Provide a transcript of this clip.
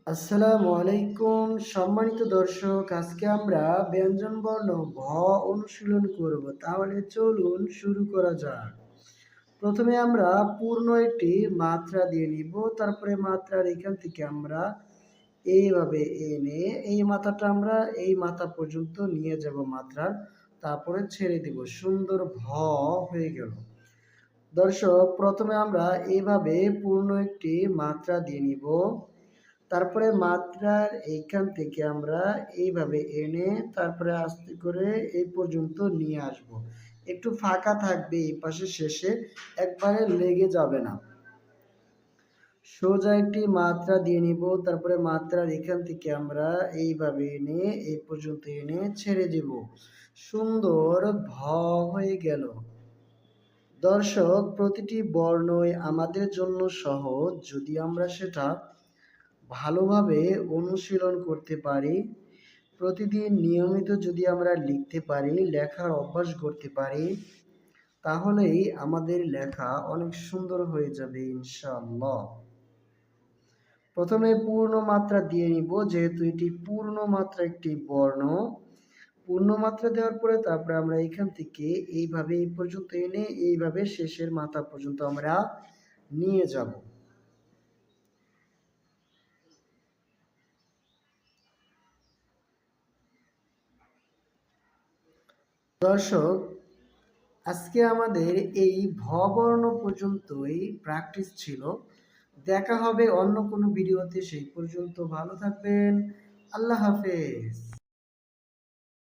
আসসালামু আলাইকুম সম্মানিত দর্শক, আজকে আমরা ব্যঞ্জন বর্ণ ভ অনুশীলন করব। তাহলে চলুন শুরু করা যাক। প্রথমে আমরা পূর্ণ একটি মাত্রা দিয়ে নিব, তারপরে মাত্রার এখান থেকে আমরা এইভাবে এনে এই মাথাটা আমরা এই মাথা পর্যন্ত নিয়ে যাব মাত্রার, তারপরে ছেড়ে দিব। সুন্দর ভ হয়ে গেল। দর্শক, প্রথমে আমরা এইভাবে পূর্ণ একটি মাত্রা দিয়ে নিব, তারপরে মাত্রার এইখান থেকে আমরা এইভাবে এনে তারপরে আস্তে করে এই পর্যন্ত নিয়ে আসব। একটু ফাঁকা থাকবে এই পাশে, শেষে একবারে লেগে যাবে না। সোজা একটি মাত্রা দিয়ে নিব, তারপরে মাত্রার এখান থেকে আমরা এইভাবে এনে এই পর্যন্ত এনে ছেড়ে দেব। সুন্দর ভ হয়ে গেল। দর্শক, প্রতিটি বর্ণই আমাদের জন্য সহজ যদি আমরা সেটা ভালোভাবে অনুশীলন করতে পারি। প্রতিদিন নিয়মিত যদি আমরা লিখতে পারি, লেখার অভ্যাস করতে পারি, তাহলেই আমাদের লেখা অনেক সুন্দর হয়ে যাবে ইনশাআল্লাহ। প্রথমে পূর্ণ মাত্রা দিয়ে নিব, যেহেতু এটি পূর্ণ মাত্রা একটি বর্ণ। পূর্ণ মাত্রা দেওয়ার পরে তারপরে আমরা এখান থেকে এইভাবে এই পর্যন্ত এনে এইভাবে শেষের মাথা পর্যন্ত আমরা নিয়ে যাব। দর্শক, আজকে আমাদের এই ভ বর্ণ পর্যন্তই প্র্যাকটিস ছিল। দেখা হবে অন্য কোনো ভিডিওতে, সেই পর্যন্ত ভালো থাকবেন। আল্লাহ হাফেজ।